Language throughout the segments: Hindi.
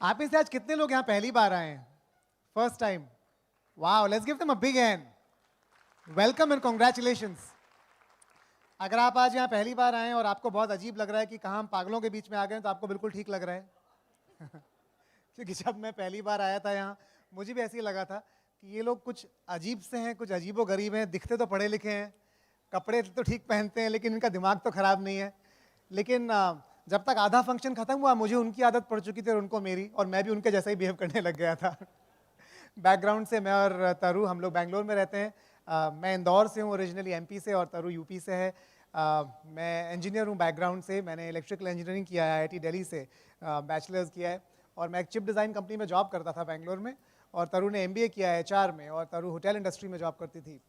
आप में से आज कितने लोग यहाँ पहली बार आए हैं? First time? Wow, let's give them a big hand. Welcome and congratulations. अगर आप आज यहाँ पहली बार आए हैं और आपको बहुत अजीब लग रहा है कि कहाँ हम पागलों के बीच में आ गए हैं, तो आपको बिल्कुल ठीक लग रहा है. क्योंकि जब मैं पहली बार आया था यहाँ, मुझे भी ऐसे ही लगा था कि ये लोग कुछ अजीब से हैं, कुछ अजीबो गरीब हैं. दिखते तो पढ़े लिखे हैं, कपड़े तो ठीक पहनते हैं, लेकिन इनका दिमाग तो खराब नहीं है. लेकिन जब तक आधा फंक्शन खत्म हुआ, मुझे उनकी आदत पड़ चुकी थी और उनको मेरी, और मैं भी उनके जैसा ही बिहेव करने लग गया था. बैकग्राउंड से मैं और तरु, हम लोग बैंगलोर में रहते हैं. मैं इंदौर से हूँ ओरिजिनली, एमपी से, और तरु यूपी से है. मैं इंजीनियर हूँ बैकग्राउंड से. मैंने इलेक्ट्रिकल इंजीनियरिंग किया है आईआईटी दिल्ली से, बैचलर्स किया है. और मैं एक चिप डिज़ाइन कंपनी में जॉब करता था बैंगलोर में. और तरु ने एमबीए किया है एचआर में, और तरु होटल इंडस्ट्री में जॉब करती थी.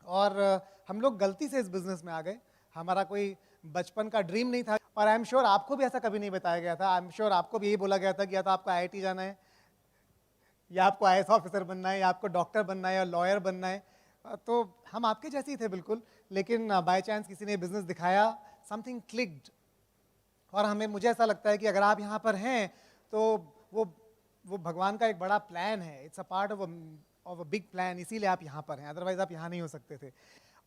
और हम लोग गलती से इस बिज़नेस में आ गए. हमारा कोई बचपन का ड्रीम नहीं था. और आई एम श्योर आपको भी ऐसा कभी नहीं बताया गया था. आई एम श्योर आपको भी यही बोला गया था कि या तो आपको आईआईटी जाना है, या आपको आईएएस ऑफिसर बनना है, या आपको डॉक्टर बनना है, या लॉयर बनना है. तो हम आपके जैसे ही थे बिल्कुल. लेकिन बाय चांस किसी ने बिजनेस दिखाया, समथिंग क्लिक्ड. और मुझे ऐसा लगता है कि अगर आप यहाँ पर हैं तो वो भगवान का एक बड़ा प्लान है. It's a part of a big plan. इसीलिए आप यहाँ पर हैं, अदरवाइज आप यहाँ नहीं हो सकते थे.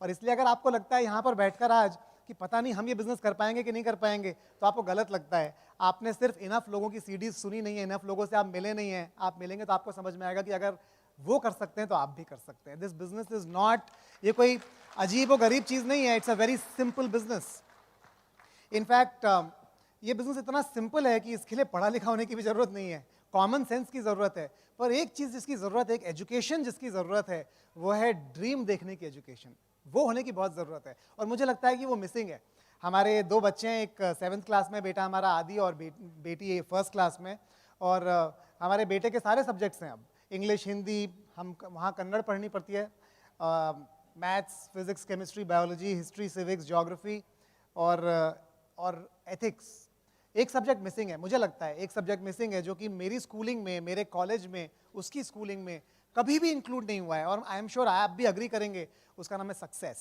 और इसलिए अगर आपको लगता है यहाँ पर बैठकर आज कि पता नहीं हम ये बिजनेस कर पाएंगे कि नहीं कर पाएंगे, तो आपको गलत लगता है. आपने सिर्फ इनफ लोगों की सीडीज सुनी नहीं है, इनफ लोगों से आप मिले नहीं हैं. आप मिलेंगे तो आपको समझ में आएगा कि अगर वो कर सकते हैं तो आप भी कर सकते हैं. दिस बिजनेस इज नॉट, ये कोई अजीब और गरीब चीज़ नहीं है. It's a very simple business. In fact ये बिजनेस इतना सिंपल है कि इसके लिए पढ़ा लिखा होने की भी ज़रूरत नहीं है, कॉमन सेंस की ज़रूरत है. पर एक चीज़ जिसकी ज़रूरत है, एक एजुकेशन जिसकी ज़रूरत है, वो है ड्रीम देखने की एजुकेशन. वो होने की बहुत ज़रूरत है, और मुझे लगता है कि वो मिसिंग है. हमारे दो बच्चे हैं, एक 7th क्लास में बेटा हमारा आदि, और बेटी 1st क्लास में. और हमारे बेटे के सारे सब्जेक्ट्स हैं अब, इंग्लिश, हिंदी, हम वहाँ कन्नड़ पढ़नी पड़ती है, maths, physics, chemistry, biology, history, civics, geography, और एथिक्स. एक सब्जेक्ट मिसिंग है. मुझे लगता है एक सब्जेक्ट मिसिंग है, जो कि मेरी स्कूलिंग में, मेरे कॉलेज में, उसकी स्कूलिंग में कभी भी इंक्लूड नहीं हुआ है. और आई एम श्योर आप भी अग्री करेंगे. उसका नाम है सक्सेस.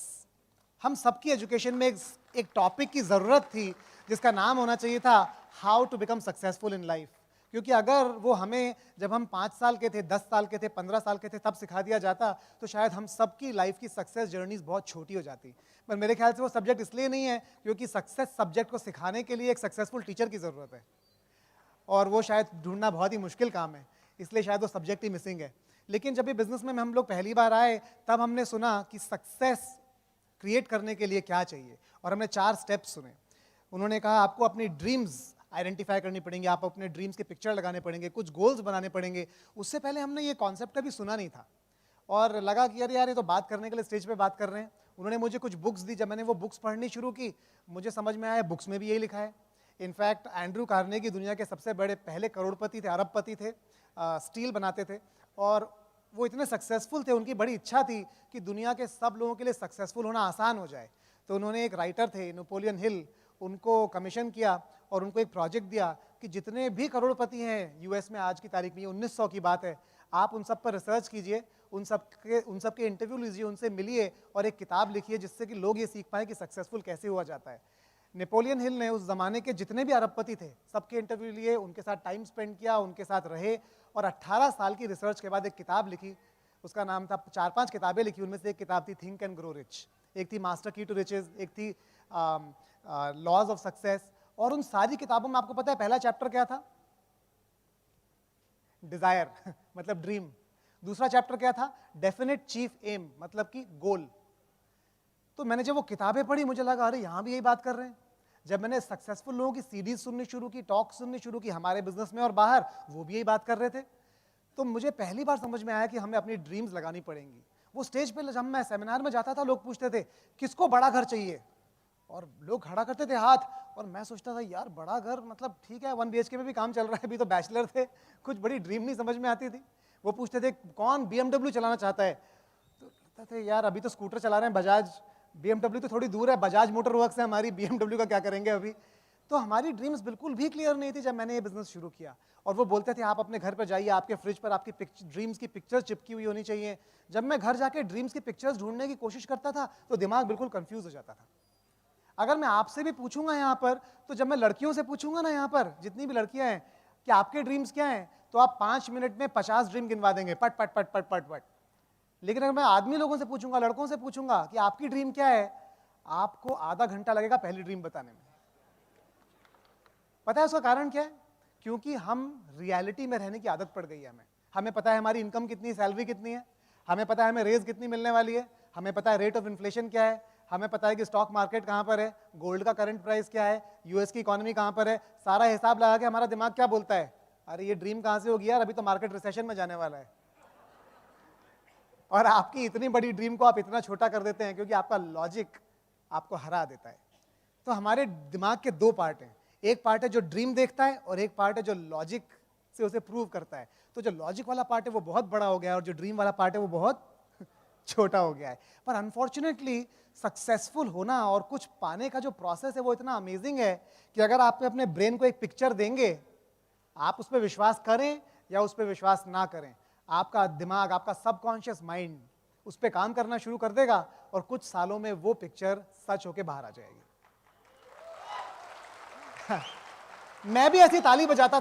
हम सबकी एजुकेशन में एक टॉपिक की ज़रूरत थी जिसका नाम होना चाहिए था how to become successful in life. क्योंकि अगर वो हमें जब हम 5 साल के थे, 10 साल के थे, 15 साल के थे, तब सिखा दिया जाता, तो शायद हम सबकी लाइफ की सक्सेस जर्नीज बहुत छोटी हो जाती. पर मेरे ख्याल से वो सब्जेक्ट इसलिए नहीं है क्योंकि सक्सेस सब्जेक्ट को सिखाने के लिए एक सक्सेसफुल टीचर की ज़रूरत है, और वो शायद ढूंढना बहुत ही मुश्किल काम है. इसलिए शायद वो सब्जेक्ट ही मिसिंग है. लेकिन जब ये बिजनेस में हम लोग पहली बार आए, तब हमने सुना कि सक्सेस क्रिएट करने के लिए क्या चाहिए, और हमने 4 स्टेप्स सुने. उन्होंने कहा आपको अपनी ड्रीम्स आइडेंटिफाई करनी पड़ेंगी, आप अपने ड्रीम्स के पिक्चर लगाने पड़ेंगे, कुछ गोल्स बनाने पड़ेंगे. उससे पहले हमने ये कॉन्सेप्ट कभी सुना नहीं था, और लगा कि यार ये तो बात करने के लिए स्टेज पे बात कर रहे हैं. उन्होंने मुझे कुछ बुक्स दी. जब मैंने वो बुक्स पढ़नी शुरू की, मुझे समझ में आया बुक्स में भी यही लिखा है. इनफैक्ट एंड्रू कार्नेगी दुनिया के सबसे बड़े पहले करोड़पति थे, अरबपति थे, स्टील बनाते थे, और वो इतने सक्सेसफुल थे, उनकी बड़ी इच्छा थी कि दुनिया के सब लोगों के लिए सक्सेसफुल होना आसान हो जाए. तो उन्होंने एक राइटर थे नेपोलियन हिल, उनको कमीशन किया और उनको एक प्रोजेक्ट दिया कि जितने भी करोड़पति हैं यूएस में आज की तारीख में, ये 1900 की बात है, आप उन सब पर रिसर्च कीजिए, उन सब के इंटरव्यू लीजिए, उनसे मिलिए, और एक किताब लिखिए जिससे कि लोग ये सीख पाएँ कि सक्सेसफुल कैसे हुआ जाता है. नेपोलियन हिल ने उस जमाने के जितने भी अरबपति थे सबके इंटरव्यू लिए, उनके साथ टाइम स्पेंड किया, उनके साथ रहे, और 18 साल की रिसर्च के बाद एक किताब लिखी. उसका नाम था, 4-5 किताबें लिखी, उनमें से एक किताब थी थिंक एंड ग्रो रिच, एक थी मास्टर की टू रिचेज, एक थी लॉज ऑफ सक्सेस. और उन सारी किताबों में आपको पता है पहला चैप्टर क्या था? डिजायर मतलब ड्रीम. दूसरा चैप्टर क्या था? डेफिनेट चीफ एम, मतलब कि गोल. तो मैंने जब वो किताबें पढ़ी, मुझे लगा अरे यहाँ भी यही बात कर रहे हैं. जब मैंने सक्सेसफुल लोगों की सीरीज सुननी शुरू की, टॉक सुननी शुरू की, हमारे बिजनेस में और बाहर, वो भी यही बात कर रहे थे. तो मुझे पहली बार समझ में आया कि हमें अपनी ड्रीम्स लगानी पड़ेंगी. वो स्टेज पे जब मैं सेमिनार में जाता था, लोग पूछते थे किसको बड़ा घर चाहिए, और लोग खड़ा करते थे हाथ, और मैं सोचता था यार बड़ा घर मतलब ठीक है, 1 BHK में भी काम चल रहा है, अभी तो बैचलर थे, कुछ बड़ी ड्रीम नहीं समझ में आती थी. वो पूछते थे कौन BMW चलाना चाहता है, तो लगता था यार अभी तो स्कूटर चला रहे हैं बजाज, BMW तो थोड़ी दूर है, बजाज मोटर वर्क्स है हमारी, BMW का क्या करेंगे अभी. तो हमारी ड्रीम्स बिल्कुल भी क्लियर नहीं थी जब मैंने ये बिजनेस शुरू किया. और वो बोलते थे आप अपने घर पर जाइए, आपके फ्रिज पर आपकी ड्रीम्स की पिक्चर चिपकी हुई होनी चाहिए. जब मैं घर जाके ड्रीम्स की पिक्चर्स ढूंढने की कोशिश करता था, तो दिमाग बिल्कुल कंफ्यूज हो जाता था. अगर मैं आपसे भी पूछूंगा यहाँ पर, तो जब मैं लड़कियों से पूछूंगा ना, यहाँ पर जितनी भी लड़कियां हैं, कि आपके ड्रीम्स क्या हैं, तो आप 5 मिनट में 50 ड्रीम गिनवा देंगे, पट पट पट पट पट पट। लेकिन अगर मैं आदमी लोगों से पूछूंगा, लड़कों से पूछूंगा कि आपकी ड्रीम क्या है, आपको आधा घंटा लगेगा पहली ड्रीम बताने में। पता है उसका कारण क्या है? क्योंकि हम रियलिटी में रहने की आदत पड़ गई है हमें। हमें पता है हमारी इनकम कितनी, सैलरी कितनी है, हमें पता है हमें रेज कितनी मिलने वाली है, हमें पता है रेट ऑफ इन्फ्लेशन क्या है, हमें पता है कि स्टॉक मार्केट कहाँ पर है, गोल्ड का करंट प्राइस क्या है, यूएस की इकोनॉमी कहाँ पर है। सारा हिसाब लगा के हमारा दिमाग क्या बोलता है, अरे ये ड्रीम कहाँ से होगी यार, अभी तो मार्केट रिसेशन में जाने वाला है। और आपकी इतनी बड़ी ड्रीम को आप इतना छोटा कर देते हैं क्योंकि आपका लॉजिक आपको हरा देता है। तो हमारे दिमाग के दो पार्ट हैं, एक पार्ट है जो ड्रीम देखता है और एक पार्ट है जो लॉजिक से उसे प्रूव करता है। तो जो लॉजिक वाला पार्ट है वो बहुत बड़ा हो गया है और जो ड्रीम वाला पार्ट है वो बहुत छोटा हो गया है। पर अनफॉर्चुनेटली सक्सेसफुल होना और कुछ पाने का जो प्रोसेस है वो इतना अमेजिंग है कि अगर आप अपने ब्रेन को एक पिक्चर देंगे, आप उस पर विश्वास करें या उस पर विश्वास ना करें, आपका दिमाग, आपका सबकॉन्शियस माइंड उस पर काम करना शुरू कर देगा और कुछ सालों में वो पिक्चर सच होके बाहर आ जाएगी। मैं भी ऐसी ताली बजाता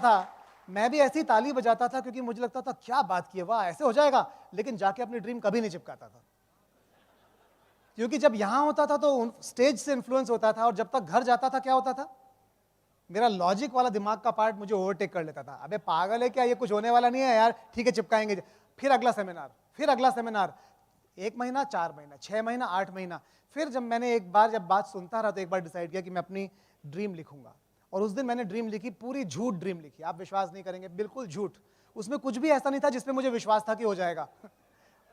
था, क्योंकि मुझे लगता था क्या बात की है, वाह ऐसे हो जाएगा, लेकिन जाके अपनी ड्रीम कभी नहीं चिपकाता था। क्योंकि जब यहां होता था तो स्टेज से इन्फ्लुएंस होता था और जब तक घर जाता था क्या होता था, मेरा लॉजिक वाला दिमाग का पार्ट मुझे ओवरटेक कर लेता था। अबे पागल है क्या, ये कुछ होने वाला नहीं है यार, ठीक है चिपकाएंगे। फिर अगला सेमिनार, 1 महीना, 4 महीना, 6 महीना, 8 महीना। फिर जब मैंने एक बार जब बात सुनता रहा तो एक बार डिसाइड किया कि मैं अपनी ड्रीम लिखूंगा। और उस दिन मैंने ड्रीम लिखी, पूरी झूठ ड्रीम लिखी, आप विश्वास नहीं करेंगे, बिल्कुल झूठ। उसमें कुछ भी ऐसा नहीं था जिसमें मुझे विश्वास था कि हो जाएगा।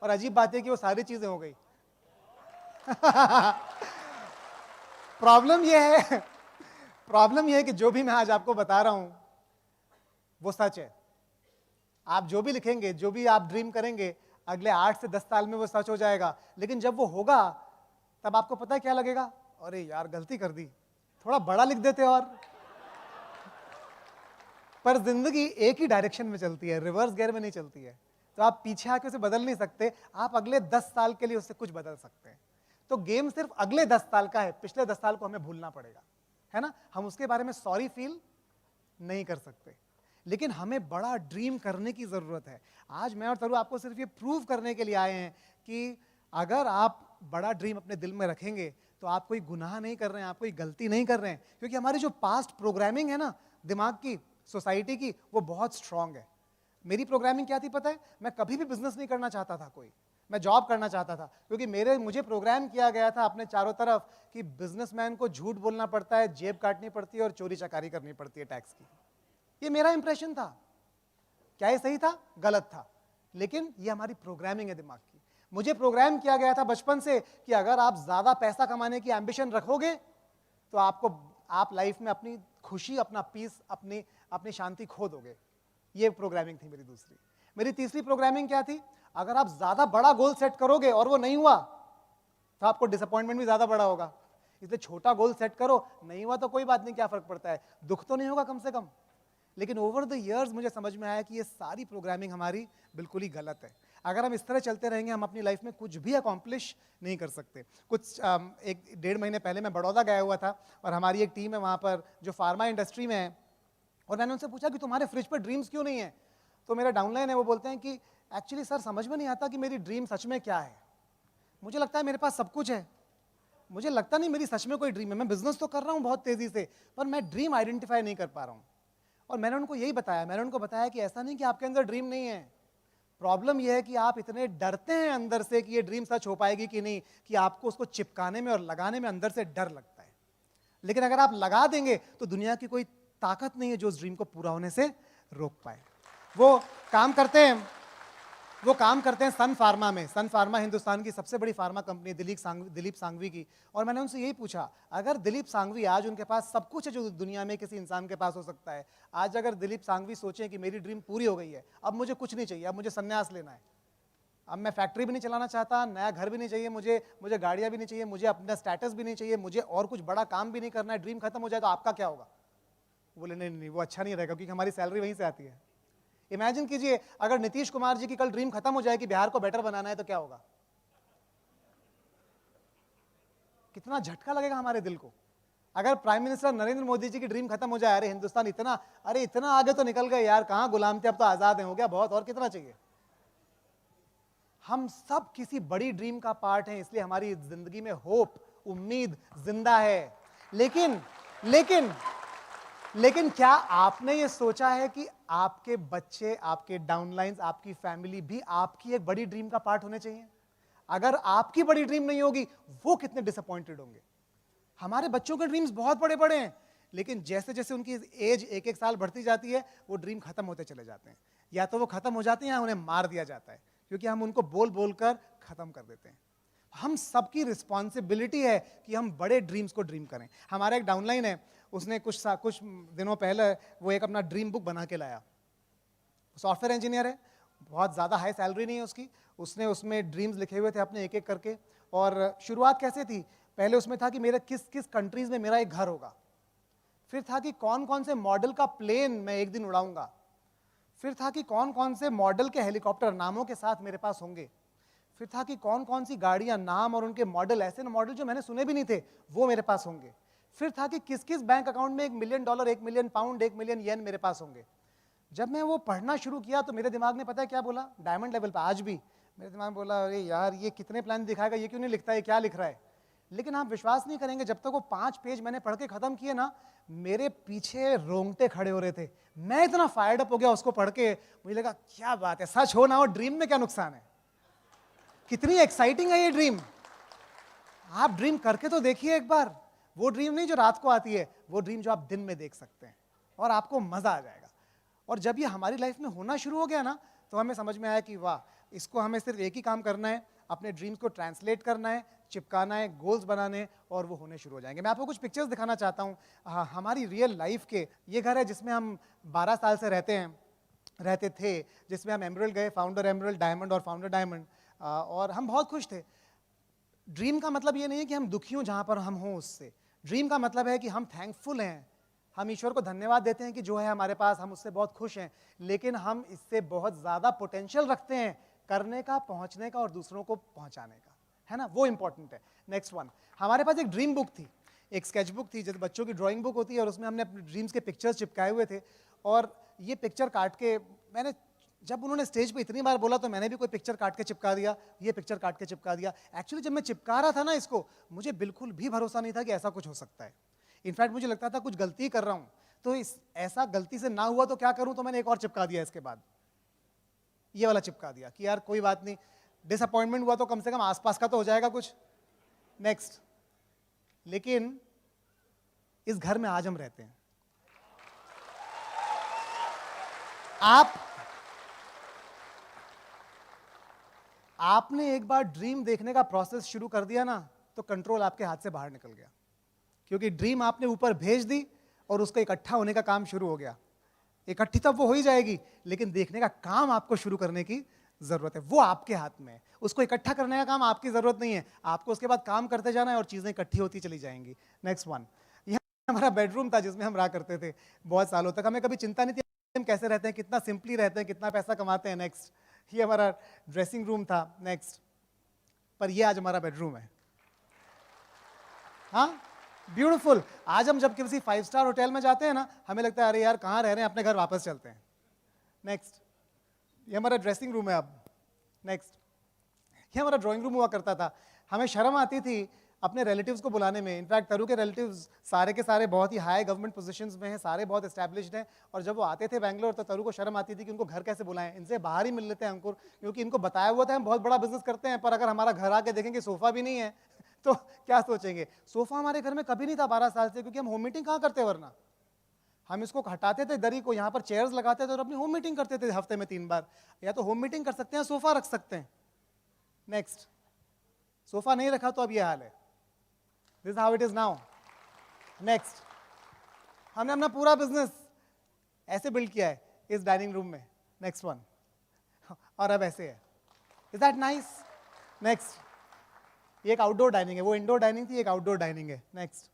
और अजीब बात है कि वो सारी चीजें हो गई। प्रॉब्लम यह है कि जो भी मैं आज आपको बता रहा हूं वो सच है। आप जो भी लिखेंगे, जो भी आप ड्रीम करेंगे, अगले 8 से 10 साल में वो सच हो जाएगा। लेकिन जब वो होगा तब आपको पता है क्या लगेगा, अरे यार गलती कर दी, थोड़ा बड़ा लिख देते। और पर जिंदगी एक ही डायरेक्शन में चलती है, रिवर्स गियर में नहीं चलती है। तो आप पीछे आके उसे बदल नहीं सकते, आप अगले 10 साल के लिए उससे कुछ बदल सकते हैं। तो गेम सिर्फ अगले 10 साल का है, पिछले 10 साल को हमें भूलना पड़ेगा, है ना। हम उसके बारे में सॉरी फील नहीं कर सकते, लेकिन हमें बड़ा ड्रीम करने की जरूरत है। आज मैं और तरू आपको सिर्फ ये प्रूव करने के लिए आए हैं कि अगर आप बड़ा ड्रीम अपने दिल में रखेंगे तो आप कोई गुनाह नहीं कर रहे हैं, आप कोई गलती नहीं कर रहे हैं। क्योंकि हमारी जो पास्ट प्रोग्रामिंग है ना, दिमाग की, सोसाइटी की, वो बहुत स्ट्रांग है। मेरी प्रोग्रामिंग क्या थी पता है, मैं कभी भी बिजनेस नहीं करना चाहता था, मैं जॉब करना चाहता था। क्योंकि मुझे प्रोग्राम किया गया था अपने चारों तरफ कि बिजनेसमैन को झूठ बोलना पड़ता है, जेब काटनी पड़ती है और चोरी चकारी करनी पड़ती है टैक्स की। ये मेरा इंप्रेशन था। क्या ये सही था? गलत था, लेकिन ये हमारी प्रोग्रामिंग है दिमाग की। मुझे प्रोग्राम किया गया था बचपन से कि अगर आप ज्यादा पैसा कमाने की एम्बिशन रखोगे तो आप लाइफ में अपनी खुशी, अपना पीस, अपनी शांति खो दोगे। ये प्रोग्रामिंग थी मेरी दूसरी। मेरी तीसरी प्रोग्रामिंग क्या थी, अगर आप ज्यादा बड़ा गोल सेट करोगे और वो नहीं हुआ तो आपको डिसअपॉइंटमेंट भी ज्यादा बड़ा होगा। इसलिए छोटा गोल सेट करो, नहीं हुआ तो कोई बात नहीं, क्या फर्क पड़ता है, दुख तो नहीं होगा कम से कम। लेकिन ओवर द इयर्स मुझे समझ में आया कि ये सारी प्रोग्रामिंग हमारी बिल्कुल ही गलत है। अगर हम इस तरह चलते रहेंगे हम अपनी लाइफ में कुछ भी अकॉम्प्लिश नहीं कर सकते। कुछ 1-1.5 महीने पहले मैं बड़ौदा गया हुआ था और हमारी एक टीम है वहाँ पर जो फार्मा इंडस्ट्री में है, और मैंने उनसे पूछा कि तुम्हारे फ्रिज पर ड्रीम्स क्यों नहीं है। तो मेरा डाउनलाइन है, वो बोलते हैं कि एक्चुअली सर समझ में नहीं आता कि मेरी ड्रीम सच में क्या है। मुझे लगता है मेरे पास सब कुछ है, मुझे लगता नहीं मेरी सच में कोई ड्रीम है। मैं बिजनेस तो कर रहा हूँ बहुत तेजी से, पर मैं ड्रीम आइडेंटिफाई नहीं कर पा रहा हूँ। और मैंने उनको यही बताया, मैंने उनको बताया कि ऐसा नहीं कि आपके अंदर ड्रीम नहीं है, प्रॉब्लम यह है कि आप इतने डरते हैं अंदर से कि ये ड्रीम सच हो पाएगी कि नहीं, कि आपको उसको चिपकाने में और लगाने में अंदर से डर लगता है। लेकिन अगर आप लगा देंगे तो दुनिया की कोई ताकत नहीं है जो उस ड्रीम को पूरा होने से रोक पाए। वो काम करते हैं सन फार्मा में। सन फार्मा हिंदुस्तान की सबसे बड़ी फार्मा कंपनी, दिलीप सांघवी की। और मैंने उनसे यही पूछा, अगर दिलीप सांघवी, आज उनके पास सब कुछ है जो दुनिया में किसी इंसान के पास हो सकता है, आज अगर दिलीप सांघवी सोचें कि मेरी ड्रीम पूरी हो गई है, अब मुझे कुछ नहीं चाहिए, अब मुझे संन्यास लेना है, अब मैं फैक्ट्री भी नहीं चलाना चाहता, नया घर भी नहीं चाहिए मुझे गाड़ियां भी नहीं चाहिए, मुझे अपना स्टेटस भी नहीं चाहिए, मुझे और कुछ बड़ा काम भी नहीं करना है, ड्रीम खत्म हो जाए तो आपका क्या होगा? बोले नहीं, वो अच्छा नहीं रहेगा, क्योंकि हमारी सैलरी वहीं से आती है। इमेजिन कीजिए अगर नीतीश कुमार जी की कल ड्रीम खत्म हो जाए कि बिहार को बेटर बनाना है तो क्या होगा? कितना झटका लगेगा हमारे दिल को। अगर प्राइम मिनिस्टर नरेंद्र मोदी जी की ड्रीम खत्म हो जाए, अरे हिंदुस्तान इतना, अरे इतना आगे तो निकल गए यार, कहां गुलाम थे, अब तो आजाद हैं, हो गया बहुत, और कितना चाहिए। हम सब किसी बड़ी ड्रीम का पार्ट हैं, इसलिए हमारी जिंदगी में होप, उम्मीद जिंदा है। लेकिन लेकिन लेकिन क्या आपने ये सोचा है कि आपके बच्चे, आपके डाउनलाइंस, आपकी फैमिली भी आपकी एक बड़ी ड्रीम का पार्ट होने चाहिए? अगर आपकी बड़ी ड्रीम नहीं होगी, वो कितने डिसअपॉइंटेड होंगे। हमारे बच्चों के ड्रीम्स बहुत बड़े बड़े हैं, लेकिन जैसे जैसे उनकी एज एक एक साल बढ़ती जाती है, वो ड्रीम खत्म होते चले जाते हैं। या तो वो खत्म हो जाते हैं या उन्हें मार दिया जाता है, क्योंकि हम उनको बोल बोल कर खत्म कर देते हैं। हम सबकी रिस्पॉन्सिबिलिटी है कि हम बड़े ड्रीम्स को ड्रीम करें। हमारा एक डाउनलाइन है, उसने कुछ दिनों पहले वो एक अपना ड्रीम बुक बना के लाया। सॉफ्टवेयर इंजीनियर है, बहुत ज़्यादा हाई सैलरी नहीं है उसकी। उसने उसमें ड्रीम्स लिखे हुए थे अपने एक एक करके। और शुरुआत कैसे थी, पहले उसमें था कि मेरे किस किस कंट्रीज में मेरा एक घर होगा, फिर था कि कौन कौन से मॉडल का प्लेन मैं एक दिन उड़ाऊंगा, फिर था कि कौन कौन से मॉडल के हेलीकॉप्टर नामों के साथ मेरे पास होंगे, फिर था कि कौन कौन सी गाड़ियां, नाम और उनके मॉडल, ऐसे मॉडल जो मैंने सुने भी नहीं थे, वो मेरे पास होंगे, फिर था कि किस किस बैंक अकाउंट में $1 मिलियन, $1 मिलियन पाउंड, $1 मिलियन येन मेरे पास होंगे। जब मैं वो पढ़ना शुरू किया तो मेरे दिमाग में पता है क्या बोला, डायमंड लेवल पर आज भी मेरे दिमाग में बोला, अरे यार ये कितने प्लान दिखाएगा, ये क्यों नहीं लिखता है, क्या लिख रहा है। लेकिन आप विश्वास नहीं करेंगे, जब तक वो 5 पेज मैंने पढ़ के खत्म किए ना, मेरे पीछे रोंगटे खड़े हो रहे थे। मैं इतना फायर्ड अप हो गया उसको पढ़ के, मुझे लगा क्या बात है, सच हो ना हो, ड्रीम में क्या नुकसान है, कितनी एक्साइटिंग है ये ड्रीम। आप ड्रीम करके तो देखिए एक बार, वो ड्रीम नहीं जो रात को आती है, वो ड्रीम जो आप दिन में देख सकते हैं, और आपको मजा आ जाएगा। और जब ये हमारी लाइफ में होना शुरू हो गया ना, तो हमें समझ में आया कि वाह, इसको हमें सिर्फ एक ही काम करना है, अपने ड्रीम्स को ट्रांसलेट करना है, चिपकाना है, गोल्स बनाने, और वो होने शुरू हो जाएंगे। मैं आपको कुछ पिक्चर्स दिखाना चाहता हूँ हमारी रियल लाइफ के। ये घर है जिसमें हम 12 साल से रहते थे, जिसमें हम एमरल्ड गए, फाउंडर एमरल्ड, डायमंड और फाउंडर डायमंड, और हम बहुत खुश थे। ड्रीम का मतलब ये नहीं है कि हम दुखी हों जहाँ पर हम हों उससे। ड्रीम का मतलब है कि हम थैंकफुल हैं, हम ईश्वर को धन्यवाद देते हैं कि जो है हमारे पास, हम उससे बहुत खुश हैं, लेकिन हम इससे बहुत ज़्यादा पोटेंशियल रखते हैं करने का, पहुँचने का और दूसरों को पहुँचाने का, है ना, वो इंपॉर्टेंट है। नेक्स्ट वन, हमारे पास एक ड्रीम बुक थी, एक स्केच बुक थी, जैसे बच्चों की ड्राइंग बुक होती है, और उसमें हमने अपने ड्रीम्स के पिक्चर्स चिपकाए हुए थे। और ये पिक्चर काट के मैंने, जब उन्होंने स्टेज पे इतनी बार बोला तो मैंने भी कोई पिक्चर काट के चिपका दिया, ये पिक्चर काट के चिपका दिया। एक्चुअली जब मैं चिपका रहा था ना इसको, मुझे बिल्कुल भी भरोसा नहीं था कि ऐसा कुछ हो सकता है। इनफैक्ट मुझे लगता था कुछ गलती कर रहा हूँ, तो इस ऐसा गलती से ना हुआ तो क्या करूँ, तो मैंने एक और चिपका दिया इसके बाद, ये वाला चिपका दिया कि यार कोई बात नहीं, डिसअपॉइंटमेंट हुआ तो कम से कम आसपास का तो हो जाएगा कुछ। नेक्स्ट, लेकिन इस घर में आज हम रहते हैं। आपने एक बार ड्रीम देखने का प्रोसेस शुरू कर दिया ना, तो कंट्रोल आपके हाथ से बाहर निकल गया, क्योंकि ड्रीम आपने ऊपर भेज दी और उसका इकट्ठा होने का काम शुरू हो गया। इकट्ठी तब वो हो ही जाएगी, लेकिन देखने का काम आपको शुरू करने की जरूरत है, वो आपके हाथ में है। उसको इकट्ठा करने का काम आपकी जरूरत नहीं है, आपको उसके बाद काम करते जाना है और चीजें इकट्ठी होती चली जाएंगी। नेक्स्ट वन, यह हमारा बेडरूम था जिसमें हम रहा करते थे बहुत सालों तक। हमें कभी चिंता नहीं थी हम कैसे रहते हैं, कितना सिंपली रहते हैं, कितना पैसा कमाते हैं। नेक्स्ट, ये हमारा ड्रेसिंग रूम था। नेक्स्ट, पर ये आज हमारा बेडरूम है। हाँ, ब्यूटीफुल। आज हम जब किसी 5 स्टार होटल में जाते हैं ना, हमें लगता है अरे यार कहाँ रह रहे हैं, अपने घर वापस चलते हैं। नेक्स्ट, ये हमारा ड्रेसिंग रूम है अब। नेक्स्ट, ये हमारा ड्राइंग रूम हुआ करता था। हमें शर्म आती थी अपने रिलेटिव्स को बुलाने में। इनफैक्ट तरू के रिलेटिव्स सारे के सारे बहुत ही हाई गवर्नमेंट पोजीशंस में हैं, सारे बहुत एस्टैब्लिश्ड हैं, और जब वो आते थे बैंगलोर तो तरू को शर्म आती थी कि उनको घर कैसे बुलाएं, इनसे बाहर ही मिल लेते हैं अंकुर, क्योंकि इनको बताया हुआ था हम बहुत बड़ा बिजनेस करते हैं, पर अगर हमारा घर आके देखेंगे सोफा भी नहीं है तो क्या सोचेंगे। सोफा हमारे घर में कभी नहीं था 12 साल से, क्योंकि हम होम मीटिंग कहाँ करते, वरना हम इसको हटाते थे दरी को, यहाँ पर चेयर्स लगाते थे और अपनी होम मीटिंग करते थे हफ्ते में 3 बार। या तो होम मीटिंग कर सकते हैं, सोफा रख सकते हैं। नेक्स्ट, सोफा नहीं रखा तो अब ये हाल है। This how it is now. Next, हमने अपना पूरा बिजनेस ऐसे बिल्ड किया है इस डाइनिंग रूम में। नेक्स्ट वन, और अब ऐसे है। Is that nice? नेक्स्ट, ये एक आउटडोर डाइनिंग है, वो इंडोर डाइनिंग थी, एक आउटडोर डाइनिंग है। नेक्स्ट,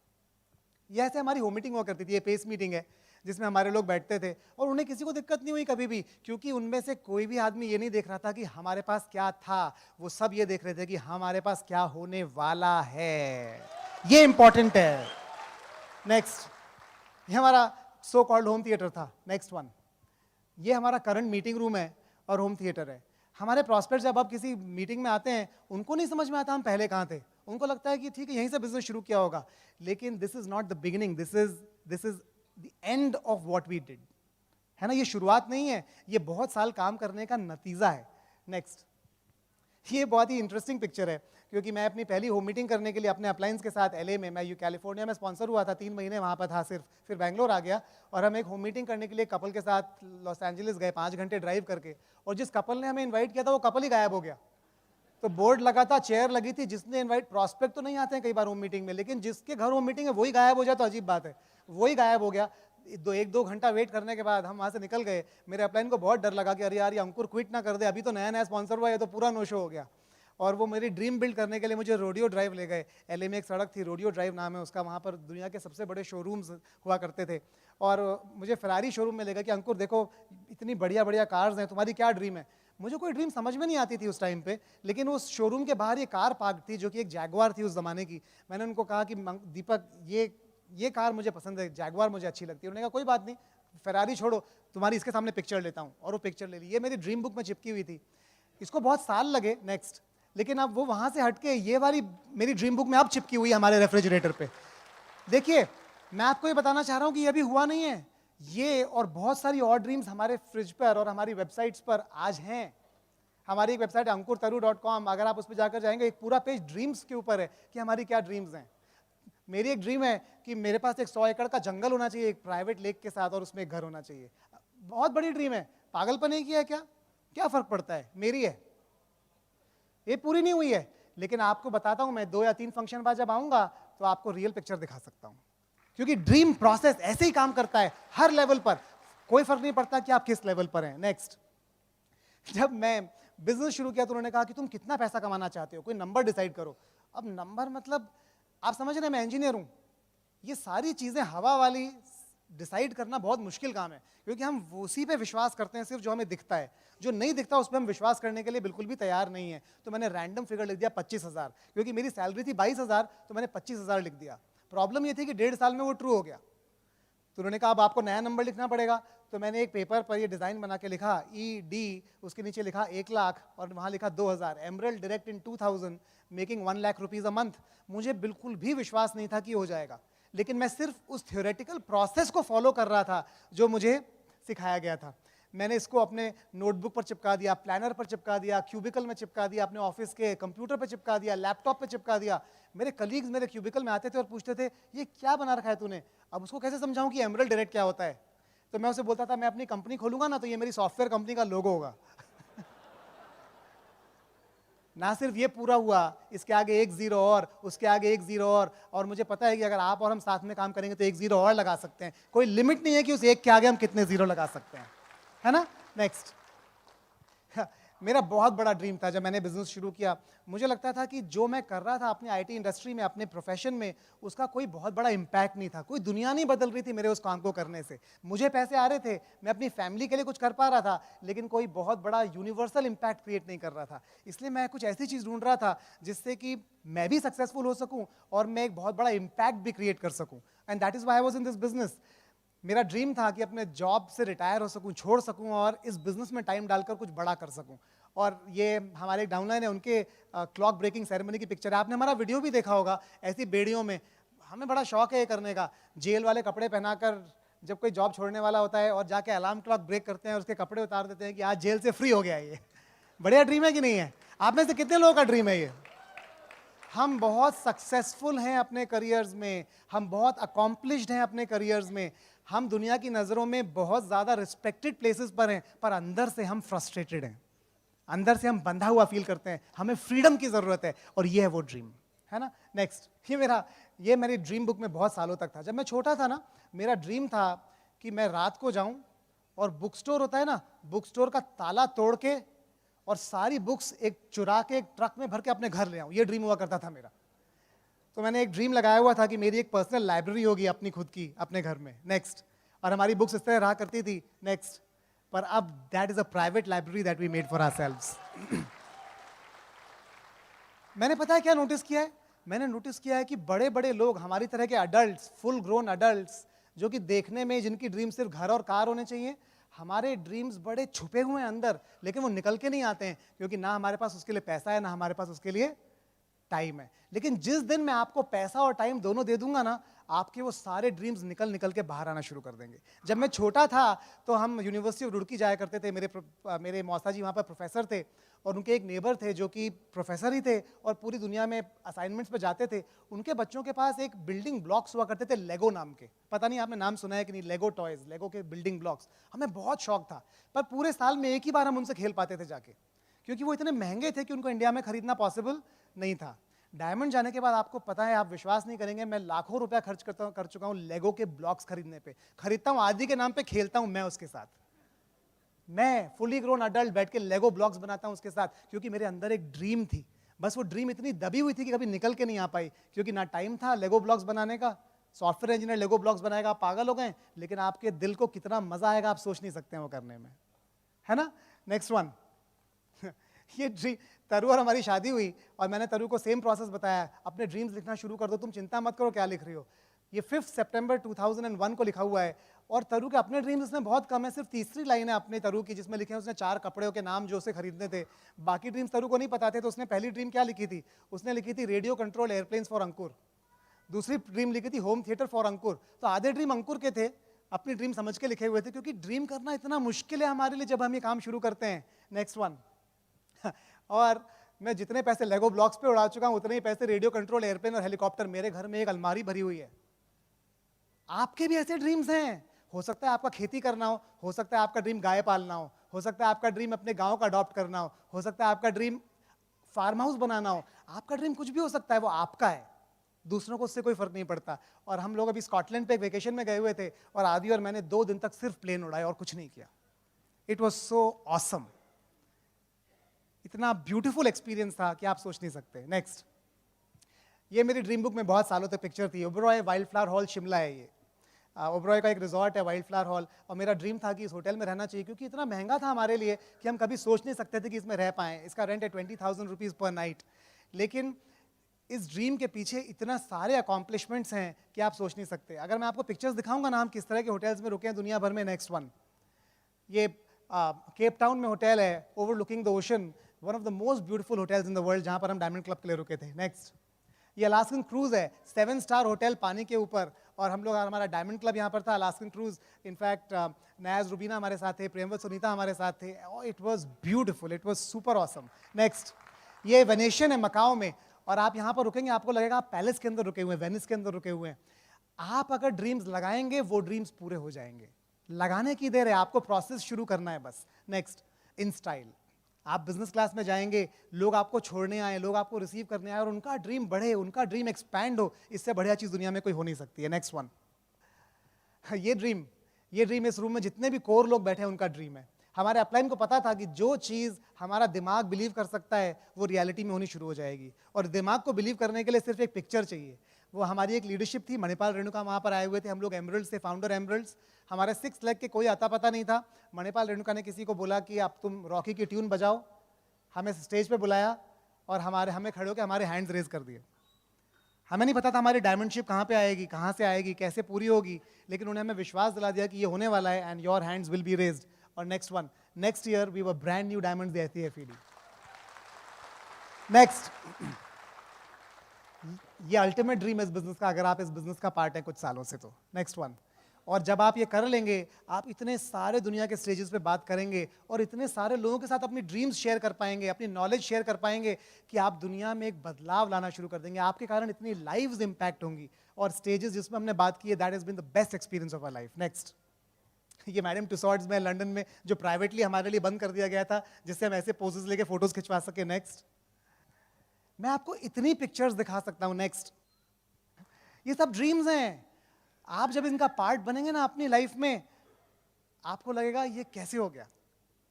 ये ऐसे हमारी होम मीटिंग हुआ करती थी। ये पेस मीटिंग है जिसमें हमारे लोग बैठते थे, और उन्हें किसी को दिक्कत नहीं हुई कभी भी, क्योंकि उनमें से कोई भी आदमी ये नहीं देख रहा था कि हमारे पास क्या था, वो सब ये देख रहे थे कि हमारे पास क्या होने वाला है। ये इंपॉर्टेंट है। नेक्स्ट, ये हमारा सो कॉल्ड होम थिएटर था. नेक्स्ट वन, ये हमारा करंट मीटिंग रूम है और होम थिएटर है. हमारे प्रॉस्पेक्ट जब आप किसी मीटिंग में आते हैं, उनको नहीं समझ में आता हम पहले कहाँ थे. उनको लगता है कि ठीक है यहीं से बिजनेस शुरू किया होगा, लेकिन this is not the beginning, this is the end of what we did. है ना, ये शुरुआत नहीं है, ये बहुत साल काम करने का नतीजा है. नेक्स्ट, ये बहुत ही इंटरेस्टिंग पिक्चर है, क्योंकि मैं अपनी पहली होम मीटिंग करने के लिए अपने अप्लायंस के साथ LA में, मैं कैलिफोर्निया में स्पॉन्सर हुआ था, 3 महीने वहाँ पर था सिर्फ, फिर बैंगलोर आ गया और हम एक होम मीटिंग करने के लिए कपल के साथ लॉस एंजलिस गए 5 घंटे ड्राइव करके. और जिस कपल ने हमें इन्वाइट किया था वो कपल ही गायब हो गया. तो बोर्ड लगा था, चेयर लगी थी, जिसने इन्वाइट, प्रॉस्पेक्ट तो नहीं आते हैं कई बार होम मीटिंग में, लेकिन जिसके घर होम मीटिंग है वही गायब हो जाए तो अजीब बात है. वही गायब हो गया. 1-2 घंटा वेट करने के बाद हम वहाँ से निकल गए. मेरे अपलाइन को बहुत डर लगा कि अरे यार ये अंकुर क्विट ना कर दे, अभी तो नया नया स्पॉन्सर हुआ है, तो पूरा नो शो हो गया. और वो मेरी ड्रीम बिल्ड करने के लिए मुझे रोडियो ड्राइव ले गए. LA में एक सड़क थी, रोडियो ड्राइव नाम है उसका, वहाँ पर दुनिया के सबसे बड़े शोरूम्स हुआ करते थे. और मुझे फरारी शोरूम में ले गए कि अंकुर देखो इतनी बढ़िया बढ़िया कार्स हैं, तुम्हारी क्या ड्रीम है. मुझे कोई ड्रीम समझ में नहीं आती थी उस टाइम पे, लेकिन उस शोरूम के बाहर ये कार पार्क थी जो कि एक जैगवार थी उस ज़माने की. मैंने उनको कहा कि दीपक ये कार मुझे पसंद है, जैगवार मुझे अच्छी लगती है. उन्होंने कहा कोई बात नहीं, फरारी छोड़ो, तुम्हारी इसके सामने पिक्चर लेता हूँ. और वो पिक्चर ले ली. ये मेरी ड्रीम बुक में चिपकी हुई थी. इसको बहुत साल लगे. नेक्स्ट, लेकिन अब वो वहाँ से हटके ये वाली मेरी ड्रीम बुक में अब चिपकी हुई है हमारे रेफ्रिजरेटर पे. देखिए, मैं आपको ये बताना चाह रहा हूँ कि ये अभी हुआ नहीं है. ये और बहुत सारी और ड्रीम्स हमारे फ्रिज पर और हमारी वेबसाइट्स पर आज हैं. हमारी एक वेबसाइट ankurtaru.com, अगर आप उस पर जाकर जाएंगे, एक पूरा पेज ड्रीम्स के ऊपर है कि हमारी क्या ड्रीम्स हैं. मेरी एक ड्रीम है कि मेरे पास एक 100 एकड़ का जंगल होना चाहिए एक प्राइवेट लेक के साथ, और उसमें एक घर होना चाहिए. बहुत बड़ी ड्रीम है, पागलपन है कि है क्या, क्या फर्क पड़ता है, मेरी है. ये पूरी नहीं हुई है, लेकिन आपको बताता हूं, मैं 2 या 3 फंक्शन बाद जब आऊंगा तो आपको रियल पिक्चर दिखा सकता हूं. क्योंकि ड्रीम प्रोसेस ऐसे ही काम करता है हर लेवल पर, कोई फर्क नहीं पड़ता कि आप किस लेवल पर हैं. नेक्स्ट, जब मैं बिजनेस शुरू किया तो उन्होंने कहा कि तुम कितना पैसा कमाना चाहते हो, कोई नंबर डिसाइड करो. अब नंबर मतलब आप समझ रहे हैं, मैं इंजीनियर हूं, ये सारी चीजें हवा वाली डिसाइड करना बहुत मुश्किल काम है, क्योंकि हम उसी पे विश्वास करते हैं सिर्फ जो हमें दिखता है. जो नहीं दिखता उस पर हम विश्वास करने के लिए बिल्कुल भी तैयार नहीं है. तो मैंने रैंडम फिगर लिख दिया 25,000, क्योंकि मेरी सैलरी थी 22,000, तो मैंने 25,000 लिख दिया. प्रॉब्लम ये थी कि 1.5 साल में वो ट्रू हो गया. तो उन्होंने कहा अब आपको नया नंबर लिखना पड़ेगा. तो मैंने एक पेपर पर ये डिज़ाइन बना के लिखा ED, उसके नीचे लिखा 1 लाख और वहाँ लिखा 2000, emerald direct in 2000 making 1 lakh rupees a month. मुझे बिल्कुल भी विश्वास नहीं था कि हो जाएगा, लेकिन मैं सिर्फ उस थ्योरेटिकल प्रोसेस को फॉलो कर रहा था जो मुझे सिखाया गया था. मैंने इसको अपने नोटबुक पर चिपका दिया, प्लानर पर चिपका दिया, क्यूबिकल में चिपका दिया, अपने ऑफिस के कंप्यूटर पर चिपका दिया, लैपटॉप पर चिपका दिया. मेरे कलीग्स मेरे क्यूबिकल में आते थे और पूछते थे ये क्या बना रखा है तूने, अब उसको कैसे समझाऊं कि एमरल्ड डायरेक्ट क्या होता है. तो मैं उसे बोलता था मैं अपनी कंपनी खोलूंगा ना तो ये मेरी सॉफ्टवेयर कंपनी का लोगो होगा. ना सिर्फ ये पूरा हुआ, इसके आगे 1 जीरो और, उसके आगे 1 जीरो और मुझे पता है कि अगर आप और हम साथ में काम करेंगे तो 1 जीरो और लगा सकते हैं. कोई लिमिट नहीं है कि उस एक के आगे हम कितने जीरो लगा सकते हैं, है ना. नेक्स्ट, मेरा बहुत बड़ा ड्रीम था जब मैंने बिजनेस शुरू किया. मुझे लगता था कि जो मैं कर रहा था अपनी IT इंडस्ट्री में, अपने प्रोफेशन में, उसका कोई बहुत बड़ा इम्पैक्ट नहीं था. कोई दुनिया नहीं बदल रही थी मेरे उस काम को करने से. मुझे पैसे आ रहे थे, मैं अपनी फैमिली के लिए कुछ कर पा रहा था, लेकिन कोई बहुत बड़ा यूनिवर्सल इम्पैक्ट क्रिएट नहीं कर रहा था. इसलिए मैं कुछ ऐसी चीज़ ढूंढ रहा था जिससे कि मैं भी सक्सेसफुल हो सकूं और मैं एक बहुत बड़ा इम्पैक्ट भी क्रिएट कर सकूं. And that is why I was in this business. मेरा ड्रीम था कि अपने जॉब से रिटायर हो सकूं, छोड़ सकूं और इस बिजनेस में टाइम डालकर कुछ बड़ा कर सकूं. और ये हमारे एक डाउनलाइन है, उनके क्लॉक ब्रेकिंग सेरेमनी की पिक्चर है. आपने हमारा वीडियो भी देखा होगा, ऐसी बेड़ियों में. हमें बड़ा शौक है ये करने का, जेल वाले कपड़े पहनाकर जब कोई जॉब छोड़ने वाला होता है और जाके अलार्म क्लॉक ब्रेक करते हैं और उसके कपड़े उतार देते हैं कि आज जेल से फ्री हो गया. ये बढ़िया ड्रीम है कि नहीं है? आप में से कितने लोगों का ड्रीम है ये? हम बहुत सक्सेसफुल हैं अपने करियर्स में, हम बहुत अकॉम्प्लिश्ड हैं अपने करियर्स में, हम दुनिया की नज़रों में बहुत ज़्यादा रिस्पेक्टेड प्लेसेस पर हैं, पर अंदर से हम फ्रस्ट्रेटेड हैं, अंदर से हम बंधा हुआ फील करते हैं. हमें फ्रीडम की ज़रूरत है और ये है वो ड्रीम, है ना. नेक्स्ट, ये मेरी ड्रीम बुक में बहुत सालों तक था. जब मैं छोटा था ना, मेरा ड्रीम था कि मैं रात को जाऊं और बुक स्टोर होता है ना, बुक स्टोर का ताला तोड़ के और सारी बुक्स एक चुरा के एक ट्रक में भर के अपने घर ले आऊं. ये ड्रीम हुआ करता था मेरा. तो मैंने एक ड्रीम लगाया हुआ था कि मेरी एक पर्सनल लाइब्रेरी होगी अपनी खुद की अपने घर में. नेक्स्ट, और हमारी बुक्स इस तरह रहा करती थी. नेक्स्ट, पर अब that is a private library that we made for ourselves. मैंने पता है क्या नोटिस किया है, मैंने नोटिस किया है कि बड़े बड़े लोग, हमारी तरह के अडल्ट्स, फुल ग्रोन अडल्ट्स, जो कि देखने में जिनकी ड्रीम सिर्फ घर और कार होने चाहिए, हमारे ड्रीम्स बड़े छुपे हुए हैं अंदर, लेकिन वो निकल के नहीं आते हैं क्योंकि ना हमारे पास उसके लिए पैसा है, ना हमारे पास उसके लिए टाइम है। लेकिन जिस दिन मैं आपको पैसा और टाइम दोनों दे दूंगा ना, आपके वो सारे ड्रीम्स निकल निकल के बाहर आना शुरू कर देंगे। जब मैं छोटा था तो हम यूनिवर्सिटी ऑफ रुड़की जाया करते थे, मेरे मौसा जी वहाँ पर प्रोफेसर थे, और उनके एक नेबर थे जो कि प्रोफेसर ही थे और पूरी दुनिया में असाइनमेंट्स पे जाते थे। उनके बच्चों के पास एक बिल्डिंग ब्लॉक्स हुआ करते थे लेगो नाम के, पता नहीं आपने नाम सुना है कि नहीं, लेगो टॉयज, लेगो के बिल्डिंग ब्लॉक्स। हमें बहुत शौक था, पर पूरे साल में एक ही बार हम उनसे खेल पाते थे जाके, क्योंकि वो इतने महंगे थे कि उनको इंडिया में खरीदना पॉसिबल नहीं था। डायमंड जाने के बाद आपको पता है, आप विश्वास नहीं करेंगे, मैं लाखों रुपया खर्च कर चुका हूं लेगो के ब्लॉक्स खरीदने पे। खरीदता हूं आदि के नाम पे, खेलता हूं मैं उसके साथ। मैं फुली ग्रोन अडल्ट बैठ के लेगो ब्लॉक्स बनाता हूं उसके साथ, क्योंकि मेरे अंदर एक ड्रीम थी। बस वो ड्रीम इतनी दबी हुई थी कि कभी निकल के नहीं आ पाई, क्योंकि ना टाइम था लेगो ब्लॉक्स बनाने का। सॉफ्टवेयर इंजीनियर लेगो ब्लॉक्स बनाएगा, आप पागल हो गए। लेकिन आपके दिल को कितना मजा आएगा आप सोच नहीं सकते हैं वो करने में, है ना। Next one. ये तरु और हमारी शादी हुई और मैंने तरु को सेम प्रोसेस बताया, अपने ड्रीम्स लिखना शुरू कर दो, तुम चिंता मत करो क्या लिख रही हो। ये 5 सितंबर 2001 को लिखा हुआ है, और तरु के अपने ड्रीम्स इसमें बहुत कम है, सिर्फ तीसरी लाइन है अपने तरु की जिसमें लिखे हैं उसने 4 कपड़ों के नाम जो उसे खरीदने थे। बाकी ड्रीम्स तरु को नहीं पता थे, तो उसने पहली ड्रीम क्या लिखी थी, उसने लिखी थी रेडियो कंट्रोल एयरप्लेन्स फॉर अंकुर। दूसरी ड्रीम लिखी थी होम थिएटर फॉर अंकुर। तो आधे ड्रीम अंकुर के थे, अपनी ड्रीम समझ के लिखे हुए थे, क्योंकि ड्रीम करना इतना मुश्किल है हमारे लिए जब हम ये काम शुरू करते हैं। Next one. और मैं जितने पैसे लेगो ब्लॉक्स पे उड़ा चुका हूं, उतने ही पैसे रेडियो कंट्रोल एयरप्लेन और हेलीकॉप्टर, मेरे घर में एक अलमारी भरी हुई है। आपके भी ऐसे ड्रीम्स हैं। हो सकता है आपका खेती करना हो सकता है आपका ड्रीम गाय पालना हो सकता है आपका ड्रीम अपने गांव का अडॉप्ट करना हो सकता है आपका ड्रीम फार्म हाउस बनाना हो। आपका ड्रीम कुछ भी हो सकता है, वो आपका है, दूसरों को उससे कोई फर्क नहीं पड़ता। और हम लोग अभी स्कॉटलैंड पे एक वेकेशन में गए हुए थे, और आदि और मैंने 2 दिन तक सिर्फ प्लेन उड़ाए और कुछ नहीं किया। इट वॉज सो ऑसम, इतना ब्यूटीफुल एक्सपीरियंस था कि आप सोच नहीं सकते। नेक्स्ट। ये मेरी ड्रीम बुक में बहुत सालों तक पिक्चर थी। Oberoi wild flower hall Shimla है ये। ओबरॉय का एक रिजॉर्ट है वाइल्ड फ्लावर हॉल, और मेरा ड्रीम था कि इस होटल में रहना चाहिए, क्योंकि इतना महंगा था हमारे लिए कि हम कभी सोच नहीं सकते थे कि इसमें रह पाएँ। इसका रेंट है 20,000 रुपीज़ पर नाइट। लेकिन इस ड्रीम के पीछे इतना सारे अकॉम्प्लिशमेंट्स हैं कि आप सोच नहीं सकते। अगर मैं आपको पिक्चर्स दिखाऊंगा ना हम किस तरह के होटल्स में रुके हैं दुनिया भर में। Next one. ये केप टाउन में होटल है, overlooking the ocean, one of the most beautiful hotels in the world, जहाँ पर हम डायमंड क्लब के लिए रुके थे। नेक्स्ट। ये अलास्कन क्रूज है, 7 स्टार होटल पानी के ऊपर, और हम लोग, हमारा डायमंड क्लब यहाँ पर था, Alaskan cruise. In fact Niaz Rubina हमारे साथ थे, प्रेमवत सुनीता हमारे साथ थे। It was beautiful, it was super awesome. Next. ये वेनेशियन है मकाओ में, और आप यहाँ पर रुकेंगे आपको लगेगा आप पैलेस के अंदर रुके हुए हैं, वेनिस के अंदर रुके हुए हैं। आप अगर ड्रीम्स लगाएंगे वो ड्रीम्स पूरे हो जाएंगे। लगाने की देर है, आपको प्रोसेस शुरू करना है बस। नेक्स्ट। In style. आप बिजनेस क्लास में जाएंगे, लोग आपको छोड़ने आए, लोग आपको रिसीव करने आए, और उनका ड्रीम बढ़े, उनका ड्रीम एक्सपैंड हो, इससे बढ़िया चीज दुनिया में कोई हो नहीं सकती है। Next one. ये ड्रीम इस रूम में जितने भी कोर लोग बैठे हैं उनका ड्रीम है। हमारे अपलाइन को पता था कि जो चीज़ हमारा दिमाग बिलीव कर सकता है वो रियलिटी में होनी शुरू हो जाएगी, और दिमाग को बिलीव करने के लिए सिर्फ एक पिक्चर चाहिए। वो हमारी एक लीडरशिप थी, मणिपाल रेणुका वहाँ पर आए हुए थे, हम लोग एमरल्ड्स थे, फाउंडर एमरल्ड्स। हमारे 6 लेग के कोई आता पता नहीं था। मणिपाल रेणुका ने किसी को बोला कि आप तुम रॉकी की ट्यून बजाओ, हमें स्टेज पे बुलाया, और हमें खड़े होकर हमारे हैंड्स रेज कर दिए। हमें नहीं पता था हमारी डायमंडशिप कहाँ पे आएगी, कहाँ से आएगी, कैसे पूरी होगी, लेकिन उन्हें हमें विश्वास दिला दिया कि ये होने वाला है, and your hands will be raised. और next one, next year we were brand new diamonds the STFED। Next. ये अल्टीमेट ड्रीम है इस बिजनेस का, अगर आप इस बिजनेस का पार्ट है कुछ सालों से तो। Next one. और जब आप ये कर लेंगे, आप इतने सारे दुनिया के स्टेजेस पे बात करेंगे, और इतने सारे लोगों के साथ अपनी ड्रीम्स शेयर कर पाएंगे, अपनी नॉलेज शेयर कर पाएंगे, कि आप दुनिया में एक बदलाव लाना शुरू कर देंगे। आपके कारण इतनी लाइव्स इंपैक्ट होंगी, और स्टेजेस जिसमें हमने बात की है, that has been the best experience of our life. Next. ये मैडम टुसॉर्ड्स में लंदन में, जो प्राइवेटली हमारे लिए बंद कर दिया गया था, जिससे हम ऐसे पोजेस लेके फोटोज खिंचवा सके। नेक्स्ट। मैं आपको इतनी पिक्चर्स दिखा सकता हूं। नेक्स्ट। ये सब ड्रीम्स हैं। आप जब इनका पार्ट बनेंगे ना अपनी लाइफ में, आपको लगेगा ये कैसे हो गया,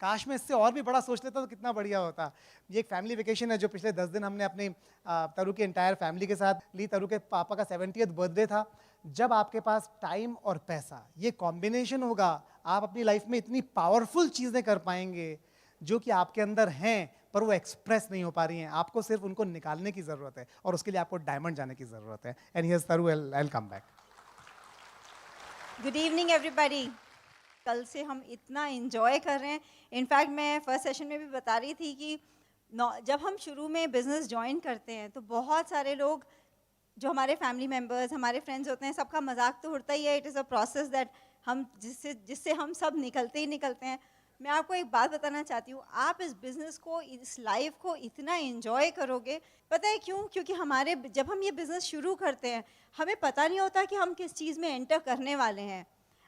काश मैं इससे और भी बड़ा सोच लेता तो कितना बढ़िया होता। ये एक फैमिली वेकेशन है जो पिछले 10 दिन हमने अपनी तरु की एंटायर फैमिली के साथ ली। तरु के पापा का 70th बर्थडे था। जब आपके पास टाइम और पैसा, ये कॉम्बिनेशन होगा, आप अपनी लाइफ में इतनी पावरफुल चीज़ें कर पाएंगे जो कि आपके अंदर हैं पर वो एक्सप्रेस नहीं हो पा रही हैं. आपको सिर्फ उनको निकालने की ज़रूरत है और उसके लिए आपको डायमंड जाने की ज़रूरत है. एंड हियर्स तरू, I'll come back. Good evening everybody. कल से हम इतना इन्जॉय कर रहे हैं. इनफैक्ट मैं फर्स्ट सेशन में भी बता रही थी कि जब हम शुरू में बिज़नेस ज्वाइन करते हैं तो बहुत सारे लोग जो हमारे फैमिली मेम्बर्स, हमारे फ्रेंड्स होते हैं, सबका मजाक तो उड़ता ही है. It is a process that हम जिससे हम सब निकलते ही निकलते हैं. मैं आपको एक बात बताना चाहती हूँ, आप इस बिज़नेस को, इस लाइफ को इतना इन्जॉय करोगे. पता है क्यों? क्योंकि जब हम ये बिज़नेस शुरू करते हैं हमें पता नहीं होता कि हम किस चीज़ में एंटर करने वाले हैं.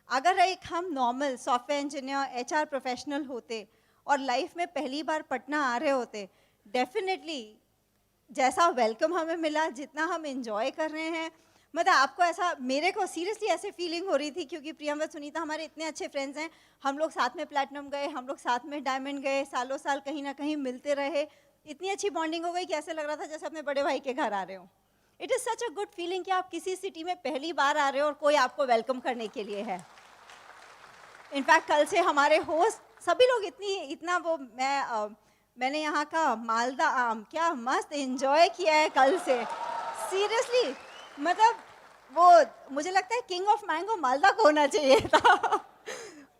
अगर एक हम normal software engineer, HR professional होते और लाइफ में पहली बार पटना आ रहे होते, डेफिनेटली जैसा वेलकम हमें मिला, जितना हम एंजॉय कर रहे हैं, मतलब आपको ऐसा, मेरे को सीरियसली ऐसे फीलिंग हो रही थी क्योंकि प्रियम व सुनीता हमारे इतने अच्छे फ्रेंड्स हैं. हम लोग साथ में प्लैटिनम गए, हम लोग साथ में डायमंड गए, सालों साल कहीं ना कहीं मिलते रहे. इतनी अच्छी बॉन्डिंग हो गई कि ऐसे लग रहा था जैसे अपने बड़े भाई के घर आ रहे हो. It is such a good feeling कि आप किसी सिटी में पहली बार आ रहे हो और कोई आपको वेलकम करने के लिए है. इनफैक्ट कल से हमारे होस्ट सभी लोग इतना वो मैंने यहाँ का मालदा आम क्या मस्त एंजॉय किया है कल से. सीरियसली, मतलब वो मुझे लगता है किंग ऑफ मैंगो मालदा को होना चाहिए था.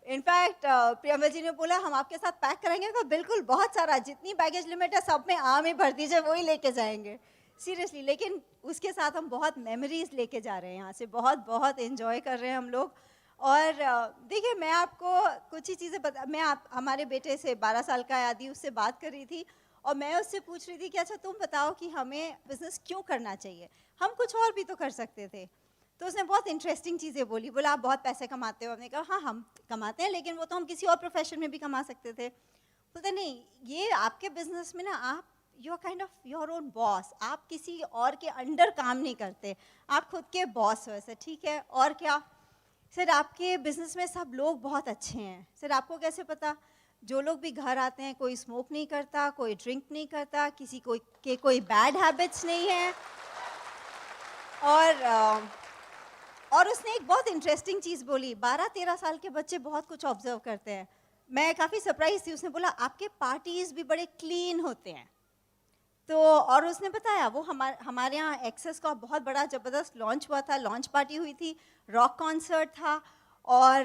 इनफैक्ट प्रियंका जी ने बोला हम आपके साथ पैक करेंगे तो बिल्कुल बहुत सारा, जितनी बैगेज लिमिट है सब में आम ही भर दीजिए, वही लेके जाएंगे. सीरियसली, लेकिन उसके साथ हम बहुत मेमोरीज लेके जा रहे हैं यहाँ से. बहुत बहुत एंजॉय कर रहे हैं हम लोग. और देखिए, मैं आपको कुछ ही चीज़ें हमारे बेटे से 12 साल का आदि, उससे बात कर रही थी और मैं उससे पूछ रही थी कि अच्छा तुम बताओ कि हमें बिज़नेस क्यों करना चाहिए, हम कुछ और भी तो कर सकते थे. तो उसने बहुत इंटरेस्टिंग चीज़ें बोली. बोला आप बहुत पैसे कमाते हो. हमने कहा हाँ हम कमाते हैं, लेकिन वो तो हम किसी और प्रोफेशन में भी कमा सकते थे. बोलते नहीं, ये आपके बिजनेस में ना आप you are kind of your own boss. आप किसी और के अंडर काम नहीं करते, आप खुद के बॉस हो. ऐसे ठीक है, और क्या सर? आपके बिजनेस में सब लोग बहुत अच्छे हैं. सर आपको कैसे पता? जो लोग भी घर आते हैं, कोई स्मोक नहीं करता, कोई ड्रिंक नहीं करता, किसी के कोई बैड हैबिट्स नहीं है. और उसने एक बहुत इंटरेस्टिंग चीज़ बोली. 12-13 साल के बच्चे बहुत कुछ ऑब्जर्व करते हैं. मैं काफ़ी सरप्राइज थी. उसने बोला आपके पार्टीज़ भी बड़े क्लीन होते हैं. तो और उसने बताया वो हमारे यहाँ एक्सेस का बहुत बड़ा ज़बरदस्त लॉन्च हुआ था, लॉन्च पार्टी हुई थी, रॉक कॉन्सर्ट था, और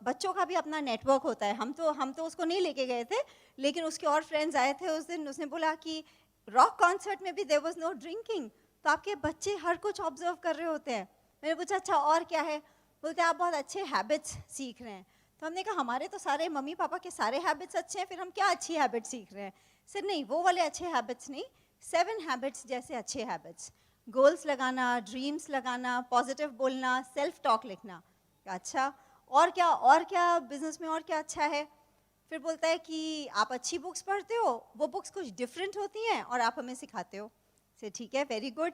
बच्चों का भी अपना नेटवर्क होता है. हम तो उसको नहीं लेके गए थे, लेकिन उसके और फ्रेंड्स आए थे उस दिन. उसने बोला कि रॉक कॉन्सर्ट में भी देयर वाज नो ड्रिंकिंग. तो आपके बच्चे हर कुछ ऑब्जर्व कर रहे होते हैं. मैंने पूछा अच्छा और क्या है? बोलते आप बहुत अच्छे हैबिट्स सीख रहे हैं. तो हमने कहा हमारे तो सारे मम्मी पापा के सारे हैबिट्स अच्छे हैं, फिर हम क्या अच्छी हैबिट सीख रहे हैं? सर नहीं, वो वाले अच्छे हैबिट्स नहीं, 7 हैबिट्स जैसे अच्छे हैबिट्स. गोल्स लगाना, ड्रीम्स लगाना, पॉजिटिव बोलना, सेल्फ टॉक लिखना. अच्छा और क्या बिजनेस में और क्या अच्छा है? फिर बोलता है कि आप अच्छी बुक्स पढ़ते हो, वो बुक्स कुछ डिफरेंट होती हैं और आप हमें सिखाते हो. से ठीक है, वेरी गुड.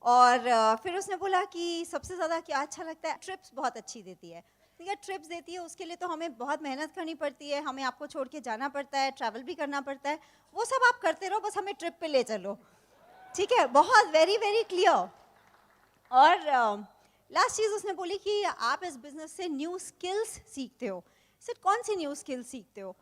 और फिर उसने बोला कि सबसे ज़्यादा क्या अच्छा लगता है? ट्रिप्स बहुत अच्छी देती है. ठीक है, ट्रिप्स देती है, उसके लिए तो हमें बहुत मेहनत करनी पड़ती है, हमें आपको छोड़ के जाना पड़ता है, ट्रैवल भी करना पड़ता है. वो सब आप करते रहो, बस हमें ट्रिप पे ले चलो. ठीक है, बहुत वेरी वेरी क्लियर. और लास्ट चीज़ उसने बोली कि आप इस बिज़नेस से न्यू स्किल्स सीखते हो. सर कौन सी न्यू स्किल्स सीखते हो?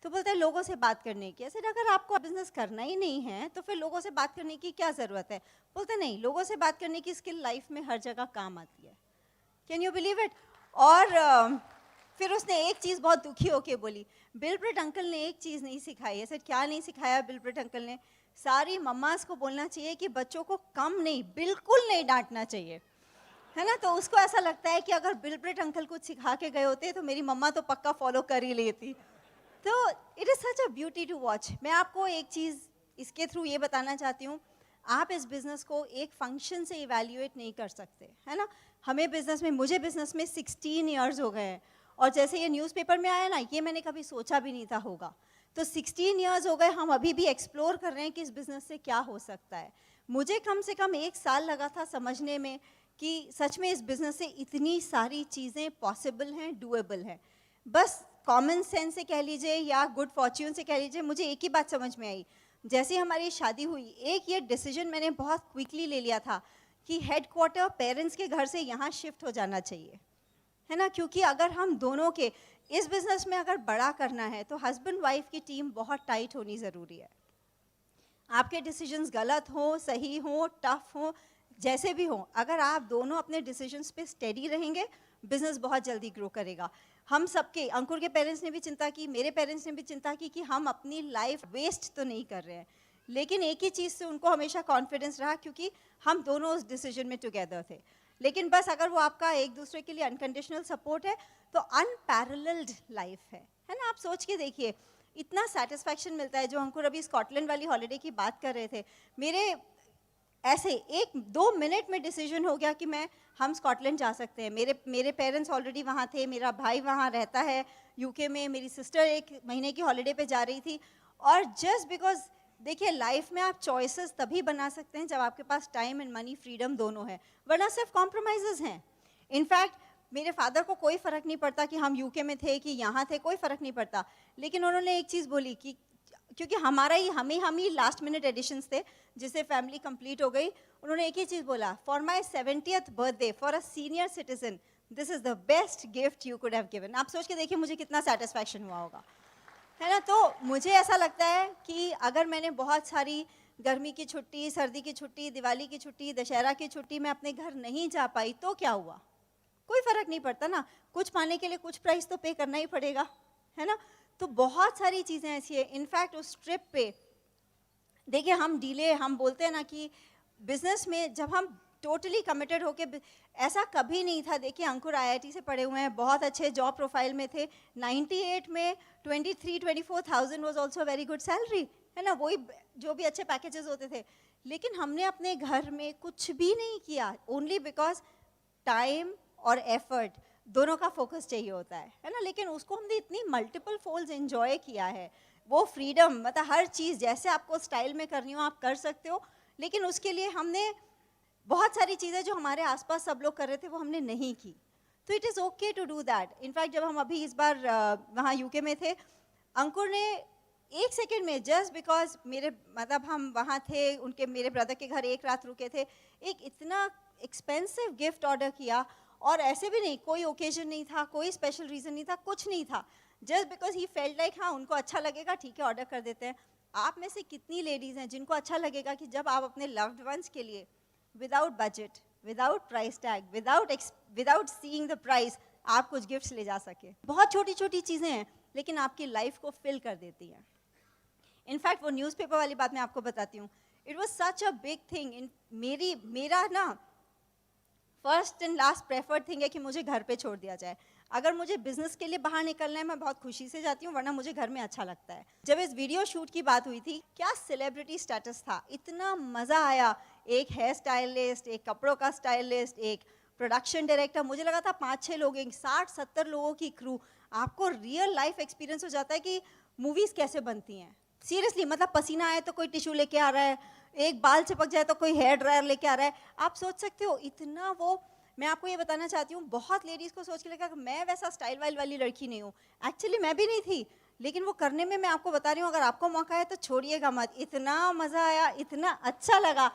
तो बोलते हैं लोगों से बात करने की. सर अगर आपको बिज़नेस करना ही नहीं है तो फिर लोगों से बात करने की क्या ज़रूरत है? बोलते नहीं, लोगों से बात करने की स्किल लाइफ में हर जगह काम आती है. Can you believe it? और फिर उसने एक चीज़ बहुत दुखी होके बोली. बिलब्रेट अंकल ने एक चीज़ नहीं सिखाई है. सर क्या नहीं सिखाया बिलब्रेट अंकल ने? सारी मम्मास को बोलना चाहिए कि बच्चों को कम नहीं, बिल्कुल नहीं डांटना चाहिए, है ना. तो उसको ऐसा लगता है कि अगर बिलब्रेट अंकल कुछ सिखा के गए होते तो मेरी मम्मा तो पक्का फॉलो कर ही लेती. तो it is such a beauty to watch. मैं आपको एक चीज़ इसके थ्रू ये बताना चाहती हूँ, आप इस बिज़नेस को एक फंक्शन से इवैल्यूएट नहीं कर सकते, है ना. मुझे बिज़नेस में 16 ईयर्स हो गए हैं, और जैसे ये न्यूज़पेपर में आया ना, ये मैंने कभी सोचा भी नहीं था होगा. तो 16 ईयर्स हो गए, हम अभी भी एक्सप्लोर कर रहे हैं कि इस बिज़नेस से क्या हो सकता है. मुझे कम से कम 1 साल लगा था समझने में कि सच में इस बिज़नेस से इतनी सारी चीज़ें पॉसिबल हैं, डूएबल हैं. बस कॉमन सेंस से कह लीजिए या गुड फॉर्च्यून से कह लीजिए, मुझे एक ही बात समझ में आई. जैसे हमारी शादी हुई, एक ये डिसीजन मैंने बहुत क्विकली ले लिया था कि हेडक्वार्टर पेरेंट्स के घर से यहाँ शिफ्ट हो जाना चाहिए, है ना. क्योंकि अगर हम दोनों के इस बिजनेस में अगर बड़ा करना है तो हस्बैंड वाइफ की टीम बहुत टाइट होनी ज़रूरी है। आपके डिसीजंस गलत हो, सही हो, टफ हो, जैसे भी हो, अगर आप दोनों अपने डिसीजंस पे स्टेडी रहेंगे, बिजनेस बहुत जल्दी ग्रो करेगा। हम सबके, अंकुर के पेरेंट्स ने भी चिंता की, मेरे पेरेंट्स ने भी चिंता की कि हम अपनी लाइफ वेस्ट तो नहीं कर रहे हैं, लेकिन एक ही चीज़ से उनको हमेशा कॉन्फिडेंस रहा, क्योंकि हम दोनों उस डिसीजन में टुगेदर थे। लेकिन बस अगर वो आपका एक दूसरे के लिए अनकंडीशनल सपोर्ट है तो अनपैरेलल्ड लाइफ है ना। आप सोच के देखिए, इतना सेटिस्फैक्शन मिलता है। जो अंकुर अभी स्कॉटलैंड वाली हॉलीडे की बात कर रहे थे, मेरे ऐसे 1-2 मिनट में डिसीजन हो गया कि हम स्कॉटलैंड जा सकते हैं। मेरे पेरेंट्स ऑलरेडी वहाँ थे, मेरा भाई वहाँ रहता है यूके में, मेरी सिस्टर 1 महीने की हॉलीडे पे जा रही थी। और जस्ट बिकॉज देखिए, लाइफ में आप चॉइसेस तभी बना सकते हैं जब आपके पास टाइम एंड मनी फ्रीडम दोनों है, वरना सिर्फ कॉम्प्रोमाइजेस हैं। इनफैक्ट मेरे फादर को कोई फ़र्क नहीं पड़ता कि हम यूके में थे कि यहाँ थे, कोई फ़र्क नहीं पड़ता। लेकिन उन्होंने एक चीज़ बोली कि क्योंकि हम ही लास्ट मिनट एडिशंस थे जिससे फैमिली कंप्लीट हो गई, उन्होंने एक ही चीज़ बोला, for my 70th birthday for a senior citizen this is the best gift you could have given. आप सोच के देखिए मुझे कितना सेटिस्फैक्शन हुआ होगा, है ना। तो मुझे ऐसा लगता है कि अगर मैंने बहुत सारी गर्मी की छुट्टी, सर्दी की छुट्टी, दिवाली की छुट्टी, दशहरा की छुट्टी में अपने घर नहीं जा पाई तो क्या हुआ, कोई फ़र्क नहीं पड़ता ना। कुछ पाने के लिए कुछ प्राइस तो पे करना ही पड़ेगा, है ना। तो बहुत सारी चीज़ें ऐसी है। इनफैक्ट उस ट्रिप पे देखिए, हम बोलते हैं ना कि बिजनेस में जब हम टोटली कमिटेड होके, ऐसा कभी नहीं था। देखिए, अंकुर आईआईटी से पढ़े हुए हैं, बहुत अच्छे जॉब प्रोफाइल में थे। 98 में 23-24,000 was also very good salary, है ना। वही जो भी अच्छे पैकेजेस होते थे। लेकिन हमने अपने घर में कुछ भी नहीं किया, ओनली बिकॉज टाइम और एफर्ट दोनों का फोकस चाहिए होता है ना। लेकिन उसको हमने इतनी मल्टीपल फोल्ड्स एंजॉय किया है। वो फ्रीडम, मतलब हर चीज़ जैसे आपको स्टाइल में करनी हो आप कर सकते हो, लेकिन उसके लिए हमने बहुत सारी चीज़ें जो हमारे आसपास सब लोग कर रहे थे वो हमने नहीं की। तो it is okay to do that. In fact जब हम अभी इस बार वहाँ यूके में थे, अंकुर ने 1 सेकेंड में, जस्ट बिकॉज हम वहाँ थे, मेरे ब्रदर के घर 1 रात रुके थे, एक इतना एक्सपेंसिव गिफ्ट ऑर्डर किया। और ऐसे भी नहीं, कोई ओकेजन नहीं था, कोई स्पेशल रीज़न नहीं था, कुछ नहीं था, just because he felt like हाँ उनको अच्छा लगेगा, ठीक है ऑर्डर कर देते हैं। आप में से कितनी लेडीज़ हैं जिनको अच्छा लगेगा कि जब आप अपने लव्ड वंस के लिए without budget, without price tag, without seeing the price आप कुछ गिफ्ट्स ले जा सके। बहुत छोटी छोटी चीज़ें हैं लेकिन आपकी लाइफ को फिल कर देती हैं। इनफैक्ट वो न्यूज़पेपर वाली बात मैं आपको बताती हूँ, it was such a big thing in मेरा ना first and last preferred thing है कि मुझे घर पे छोड़ दिया जाए। अगर मुझे बिजनेस के लिए बाहर निकलना है मैं बहुत खुशी से जाती हूँ, वरना मुझे घर में अच्छा लगता है। जब इस वीडियो शूट की बात हुई थी, क्या सेलिब्रिटी स्टेटस था, इतना मज़ा आया। एक हेयर स्टाइलिस्ट, एक कपड़ों का स्टाइलिस्ट, एक प्रोडक्शन डायरेक्टर, मुझे लगा था 5-6 लोग, 60-70 लोगों की क्रू। आपको रियल लाइफ एक्सपीरियंस हो जाता है कि मूवीज़ कैसे बनती हैं। सीरियसली, मतलब पसीना आए तो कोई टिश्यू लेके आ रहा है, एक बाल चिपक जाए तो कोई हेयर ड्रायर लेके आ रहा है। आप सोच सकते हो इतना वो। मैं आपको ये बताना चाहती हूँ, बहुत लेडीज़ को सोच के लगा कि मैं वैसा स्टाइल वाइल वाली लड़की नहीं हूँ। एक्चुअली मैं भी नहीं थी, लेकिन वो करने में मैं आपको बता रही हूँ, अगर आपको मौका है तो छोड़िएगा मत। इतना मज़ा आया, इतना अच्छा लगा।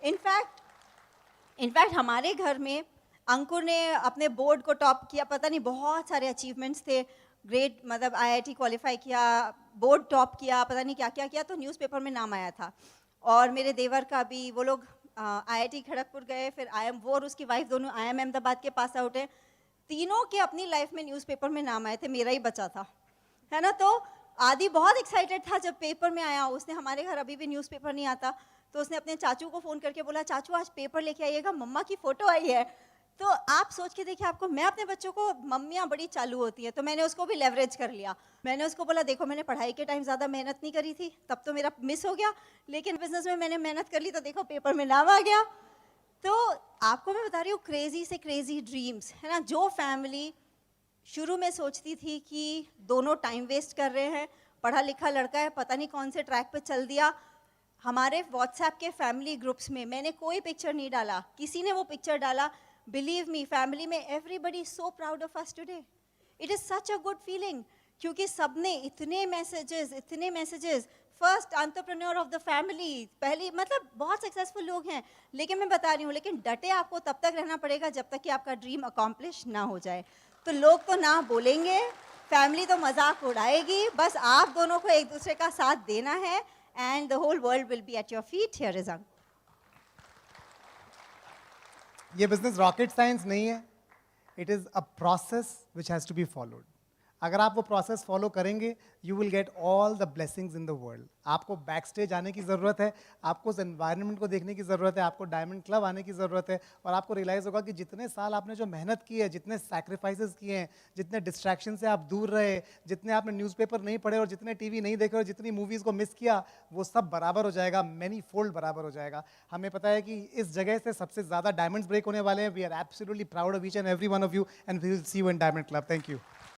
इनफैक्ट हमारे घर में अंकुर ने अपने बोर्ड को टॉप किया, पता नहीं बहुत सारे अचीवमेंट्स थे, ग्रेड मतलब आईआईटी क्वालिफाई किया, बोर्ड टॉप किया, पता नहीं क्या क्या किया, तो न्यूज़पेपर में नाम आया था। और मेरे देवर का भी, वो लोग आईआईटी खड़गपुर गए, फिर वो और उसकी वाइफ दोनों IIM अहमदाबाद के पास आउट है। तीनों के अपनी लाइफ में न्यूज़पेपर में नाम आए थे, मेरा ही बचा था, है ना। तो आदि बहुत एक्साइटेड था जब पेपर में आया। उसने, हमारे घर अभी भी न्यूज़पेपर नहीं आता, तो उसने अपने चाचू को फ़ोन करके बोला, चाचू आज पेपर लेके आइएगा, मम्मा की फ़ोटो आई है। तो आप सोच के देखिए, आपको, मैं अपने बच्चों को, मम्मियाँ बड़ी चालू होती हैं, तो मैंने उसको भी लेवरेज कर लिया। मैंने उसको बोला, देखो मैंने पढ़ाई के टाइम ज़्यादा मेहनत नहीं करी थी, तब तो मेरा मिस हो गया, लेकिन बिजनेस में मैंने मेहनत कर ली तो देखो पेपर में नाम आ गया। तो आपको मैं बता रही हूँ, क्रेजी से क्रेजी ड्रीम्स, है ना। जो फैमिली शुरू में सोचती थी कि दोनों टाइम वेस्ट कर रहे हैं, पढ़ा लिखा लड़का है, पता नहीं कौन से ट्रैक पे चल दिया। हमारे व्हाट्सएप के फैमिली ग्रुप्स में मैंने कोई पिक्चर नहीं डाला, किसी ने वो पिक्चर डाला, बिलीव मी, फैमिली में everybody so proud of us today. It is such a good feeling, क्योंकि सबने इतने messages, first entrepreneur of the family, पहली, मतलब बहुत सक्सेसफुल लोग हैं। लेकिन मैं बता रही हूँ, लेकिन डटे आपको तब तक रहना पड़ेगा जब तक कि आपका ड्रीम अकॉम्प्लिश ना हो जाए। तो लोग तो ना बोलेंगे, फैमिली तो मजाक उड़ाएगी, बस आप दोनों को एक दूसरे का साथ देना है and the whole world will be at your feet. Here is अंक. ये बिजनेस रॉकेट साइंस नहीं है. It is a process which has to be followed. अगर आप वो प्रोसेस फॉलो करेंगे you will get all the blessings in the world. आपको बैक स्टेज आने की ज़रूरत है, आपको उस एनवायरनमेंट को देखने की ज़रूरत है, आपको डायमंड क्लब आने की ज़रूरत है, और आपको रियलाइज़ होगा कि जितने साल आपने जो मेहनत की है, जितने सैक्रिफाइसेस किए हैं, जितने डिस्ट्रैक्शन से आप दूर रहे, जितने आपने न्यूज़पेपर नहीं पढ़े और जितने टीवी नहीं देखे और जितनी मूवीज़ को मिस किया, वो सब बराबर हो जाएगा, मैनी फोल्ड बराबर हो जाएगा. हमें पता है कि इस जगह से सबसे ज़्यादा डायमंड्स ब्रेक होने वाले हैं. We are absolutely proud of each and every one of you and we will see you in diamond club. Thank you.